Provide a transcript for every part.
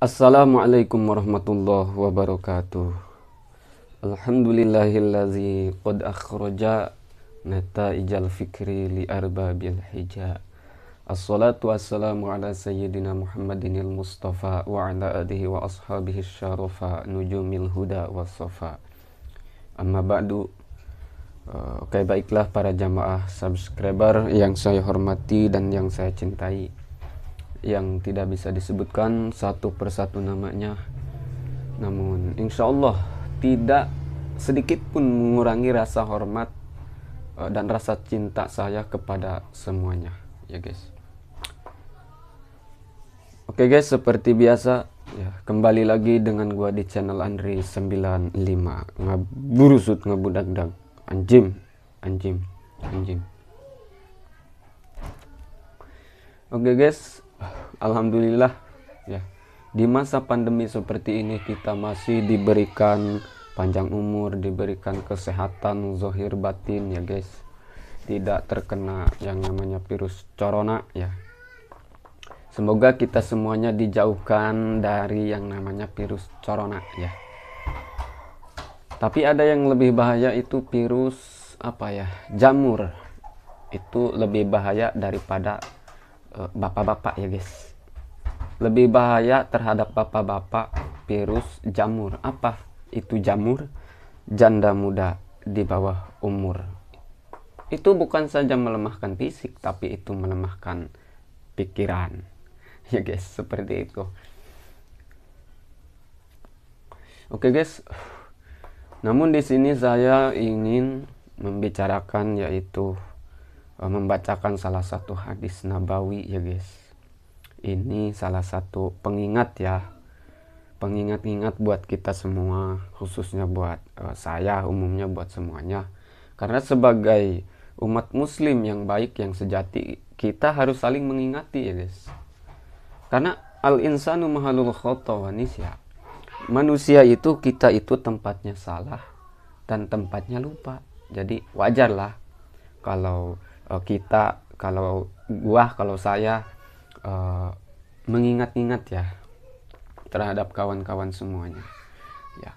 Assalamualaikum warahmatullahi wabarakatuh. Alhamdulillahillazi qad akhraja nata'ijal fikri li arbabil hija. Assalatu wassalamu ala sayyidina Muhammadinil Mustafa wa ala alihi wa ashabihi syarafa nujumil huda wassafa. Amma ba'du. Oke, baiklah para jamaah subscriber yang saya hormati dan yang saya cintai, yang tidak bisa disebutkan satu persatu namanya, namun insya Allah tidak sedikit pun mengurangi rasa hormat dan rasa cinta saya kepada semuanya, ya guys. Oke guys, seperti biasa ya, kembali lagi dengan gua di channel Andri 95. Ngaburusut ngabudag-dag, anjim. Oke guys, alhamdulillah ya, di masa pandemi seperti ini kita masih diberikan panjang umur, diberikan kesehatan zahir batin ya guys, tidak terkena yang namanya virus corona ya. Semoga kita semuanya dijauhkan dari yang namanya virus corona ya. Tapi ada yang lebih bahaya, itu virus jamur. Itu lebih bahaya daripada bapak-bapak ya guys. Lebih bahaya terhadap bapak-bapak virus jamur. Apa itu jamur? Janda muda di bawah umur. Itu bukan saja melemahkan fisik, tapi itu melemahkan pikiran. Ya guys, seperti itu. Oke guys. Namun di sini saya ingin membicarakan, yaitu membacakan salah satu hadis nabawi ya guys. Ini salah satu pengingat ya, pengingat-ingat buat kita semua, khususnya buat saya, umumnya buat semuanya. Karena sebagai umat muslim yang baik, yang sejati, kita harus saling mengingati ya guys. Karena al-insanu mahalul khata wa nisya. Manusia itu, kita itu tempatnya salah dan tempatnya lupa. Jadi wajarlah kalau kalau saya mengingat-ingat ya terhadap kawan-kawan semuanya ya.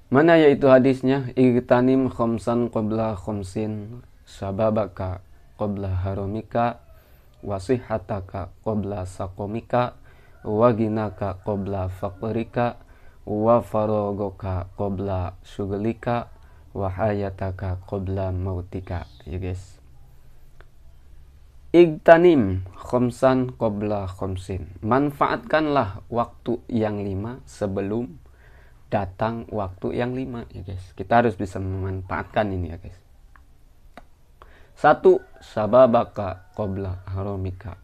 Mana yaitu hadisnya, igtanim khamsan qabla khamsin, sababaka qabla haramika, wasihataka qabla saqomika, waginaka qabla faqrika, wa faragaka qabla syughlika, wa hayataka qabla mautika ya guys. Igtanim khamsan qabla khamsin, manfaatkanlah waktu yang 5 sebelum datang waktu yang 5 ya guys. Kita harus bisa memanfaatkan ini ya guys. 1. Sababaka qabla haramika,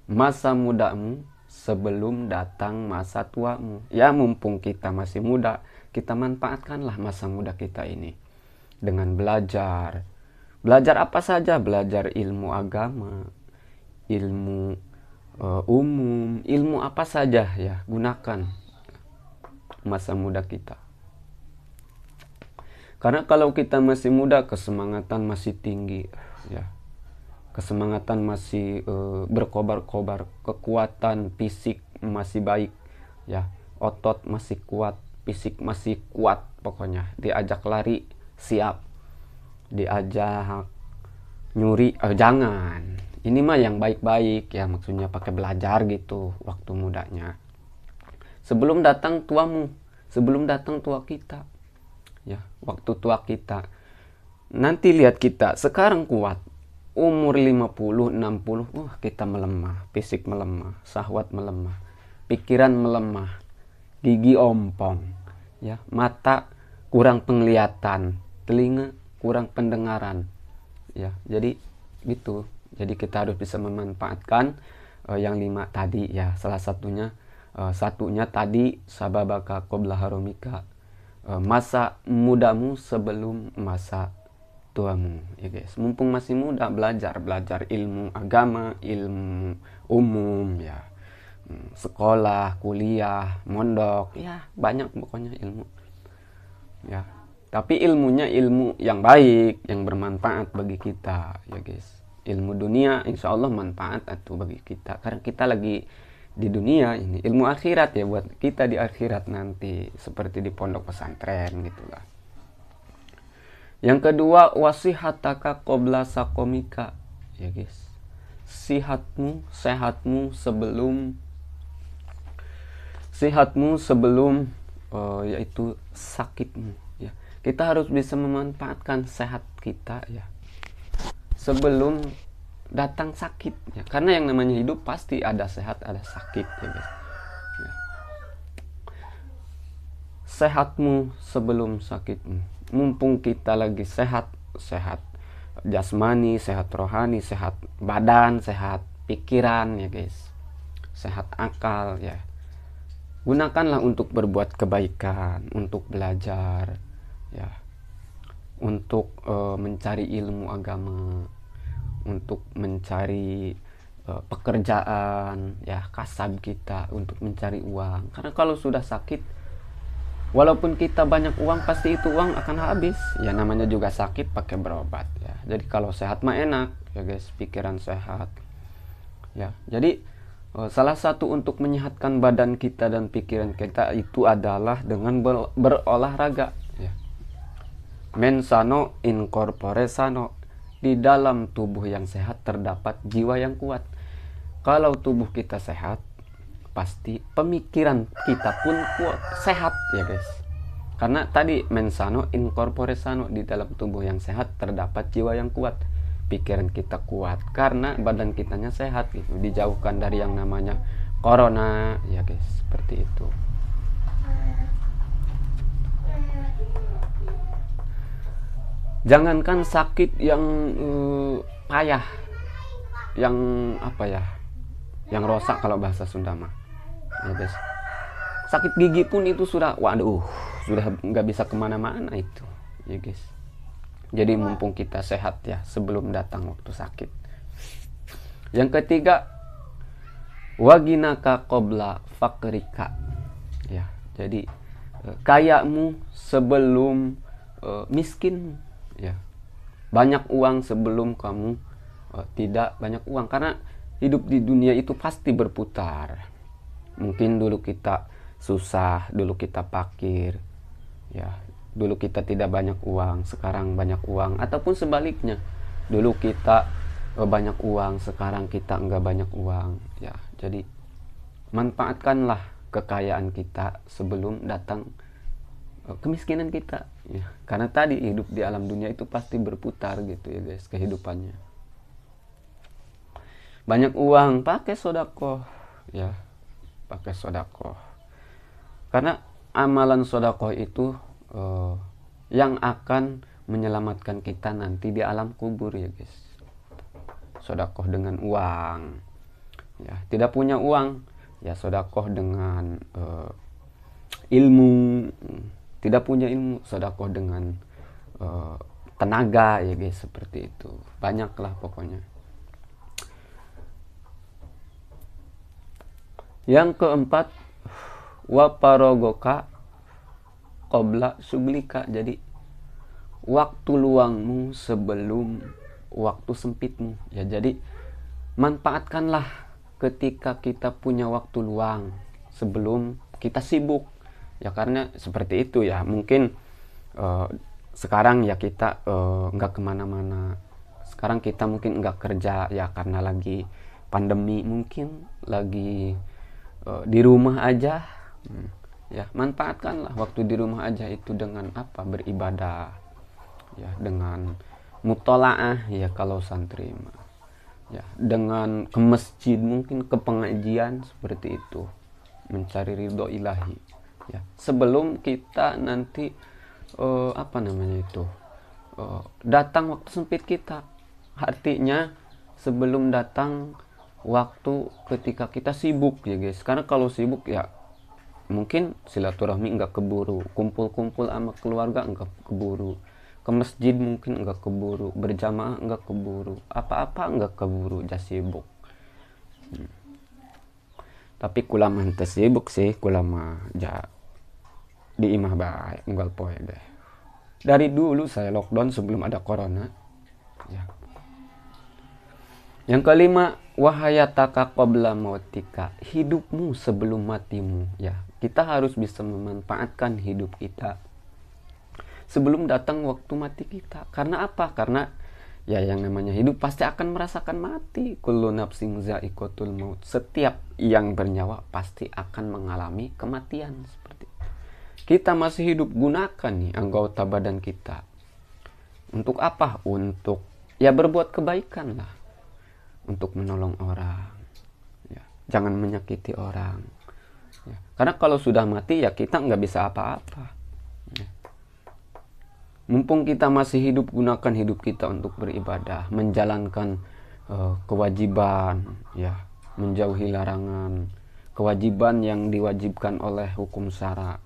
masa mudamu sebelum datang masa tuamu. Ya, mumpung kita masih muda, kita manfaatkanlah masa muda kita ini dengan belajar. Belajar apa saja, belajar ilmu agama, ilmu umum, ilmu apa saja ya, gunakan masa muda kita. Karena kalau kita masih muda, kesemangatan masih tinggi ya. Kesemangatan masih berkobar-kobar, kekuatan fisik masih baik ya. Otot masih kuat, fisik masih kuat pokoknya. Diajak lari siap, diajak nyuri jangan. Ini mah yang baik-baik ya, maksudnya pakai belajar gitu waktu mudanya. Sebelum datang tuamu, sebelum datang tua kita. Ya, waktu tua kita. Nanti lihat kita sekarang kuat, umur 50, 60, kita melemah, fisik melemah, syahwat melemah, pikiran melemah, gigi ompong, ya, mata kurang penglihatan, telinga kurang pendengaran. Ya, jadi gitu. Jadi kita harus bisa memanfaatkan yang 5 tadi ya. Salah satunya tadi sababaka qabla haramika, masa mudamu sebelum masa tuamu ya guys. Mumpung masih muda, belajar ilmu agama, ilmu umum ya, sekolah, kuliah, mondok ya, banyak pokoknya ilmu ya. Tapi ilmunya ilmu yang baik, yang bermanfaat bagi kita ya guys. Ilmu dunia insya Allah manfaat atau bagi kita, karena kita lagi di dunia ini, ilmu akhirat ya buat kita di akhirat nanti, seperti di pondok pesantren gitulah. Yang kedua, wasihataka qabla sakomika, ya guys. Sehatmu sebelum yaitu sakitmu, ya. Kita harus bisa memanfaatkan sehat kita, ya, sebelum datang sakit, ya. Karena yang namanya hidup pasti ada sehat ada sakit, ya guys, ya. Sehatmu sebelum sakitmu, mumpung kita lagi sehat jasmani, sehat rohani, sehat badan, sehat pikiran, ya guys, sehat akal, ya. Gunakanlah untuk berbuat kebaikan, untuk belajar, ya, untuk mencari ilmu agama, untuk mencari pekerjaan, ya, kasab kita, untuk mencari uang. Karena kalau sudah sakit, walaupun kita banyak uang, pasti itu uang akan habis, ya. Namanya juga sakit pakai berobat, ya. Jadi kalau sehat mah enak, ya guys, pikiran sehat, ya. Jadi salah satu untuk menyehatkan badan kita dan pikiran kita itu adalah dengan berolahraga, ya. Mensano in corpore sano, di dalam tubuh yang sehat terdapat jiwa yang kuat. Kalau tubuh kita sehat, pasti pemikiran kita pun sehat, ya guys. Karena tadi mensano in corpore sano, di dalam tubuh yang sehat terdapat jiwa yang kuat. Pikiran kita kuat karena badan kitanya sehat, gitu. Dijauhkan dari yang namanya corona, ya guys, seperti itu. Jangankan sakit yang payah, yang apa ya, yang rosak kalau bahasa Sunda mah, ya guys. Sakit gigi pun itu sudah, waduh, sudah nggak bisa kemana-mana itu, ya guys. Jadi mumpung kita sehat, ya, sebelum datang waktu sakit. Yang ketiga, waginaka qabla fakrika, ya. Jadi kayamu sebelum miskinmu, ya. Banyak uang sebelum kamu tidak banyak uang, karena hidup di dunia itu pasti berputar. Mungkin dulu kita susah, dulu kita fakir, ya. Dulu kita tidak banyak uang, sekarang banyak uang, ataupun sebaliknya, dulu kita banyak uang, sekarang kita enggak banyak uang, ya. Jadi manfaatkanlah kekayaan kita sebelum datang kemiskinan kita, ya. Karena tadi hidup di alam dunia itu pasti berputar, gitu ya guys, kehidupannya. Banyak uang, pakai sodako, ya, pakai sodako. Karena amalan sodako itu yang akan menyelamatkan kita nanti di alam kubur, ya guys. Sodakoh dengan uang, ya. Tidak punya uang, ya, sodakoh dengan ilmu. Tidak punya ilmu, sodakoh dengan tenaga, ya guys, seperti itu. Banyaklah pokoknya. Yang keempat, waparogoka qabla suglika. Jadi waktu luangmu sebelum waktu sempitmu, ya. Jadi manfaatkanlah ketika kita punya waktu luang sebelum kita sibuk, ya. Karena seperti itu, ya. Mungkin sekarang ya kita nggak kemana-mana. Sekarang kita mungkin nggak kerja, ya, karena lagi pandemi, mungkin lagi di rumah aja. Ya, manfaatkanlah waktu di rumah aja itu dengan apa? Beribadah, ya, dengan mutolaah, ya, kalau santri mah, ya, dengan ke masjid, mungkin ke pengajian, seperti itu, mencari ridho ilahi, ya, sebelum kita nanti apa namanya itu datang waktu sempit kita. Artinya sebelum datang waktu ketika kita sibuk, ya guys. Karena kalau sibuk, ya, mungkin silaturahmi nggak keburu, kumpul-kumpul sama keluarga nggak keburu, ke masjid mungkin nggak keburu, berjamaah nggak keburu, apa-apa nggak keburu, just sibuk. Tapi kulama henteu sibuk sih, kulama ja di imah bae unggal poe deh. Dari dulu saya lockdown sebelum ada corona, ya. Yang kelima, wahayataka qabla mautika, hidupmu sebelum matimu. Ya, kita harus bisa memanfaatkan hidup kita sebelum datang waktu mati kita. Karena apa? Karena ya yang namanya hidup pasti akan merasakan mati. Kullu nafsin za'iqatul maut. Setiap yang bernyawa pasti akan mengalami kematian. Seperti itu. Kita masih hidup, gunakan nih anggota badan kita. Untuk apa? Untuk ya berbuat kebaikan lah. Untuk menolong orang. Ya, jangan menyakiti orang. Ya, karena kalau sudah mati ya kita nggak bisa apa-apa. Ya. Mumpung kita masih hidup, gunakan hidup kita untuk beribadah, menjalankan kewajiban, ya, menjauhi larangan, kewajiban yang diwajibkan oleh hukum syara,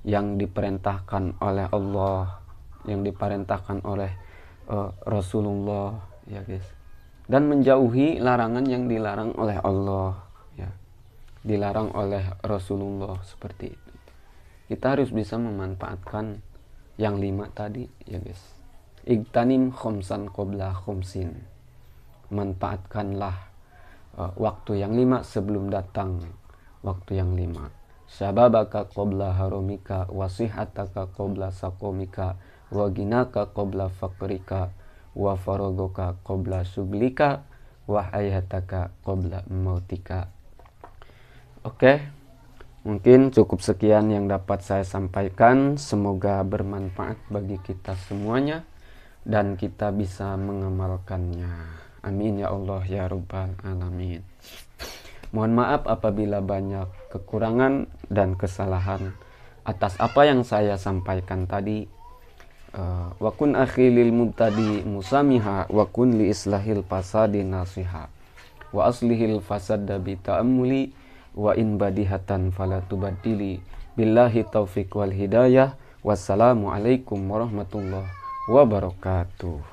yang diperintahkan oleh Allah, yang diperintahkan oleh Rasulullah, ya guys. Dan menjauhi larangan yang dilarang oleh Allah, ya, dilarang oleh Rasulullah, seperti itu. Kita harus bisa memanfaatkan yang 5 tadi, ya guys. Igtanim khomsan qabla khomsin, manfaatkanlah waktu yang 5 sebelum datang waktu yang 5. Syababaka qabla harumika, wasihataka qabla sakomika, waginaka qabla fakrika, wa faragoka qabla suglika, wa hayataka qabla mautika. Oke, mungkin cukup sekian yang dapat saya sampaikan. Semoga bermanfaat bagi kita semuanya dan kita bisa mengamalkannya. Amin ya Allah ya Rabbal Alamin. Mohon maaf apabila banyak kekurangan dan kesalahan atas apa yang saya sampaikan tadi. Wa kun akhi lil mubtadi musamiha, wa kun li islahil fasadi nasiha, wa aslihil fasada bi ta'ammuli, wa in badihatan fala tubaddili. Billahi taufiq wal hidayah. Wassalamu alaikum warahmatullahi wabarakatuh.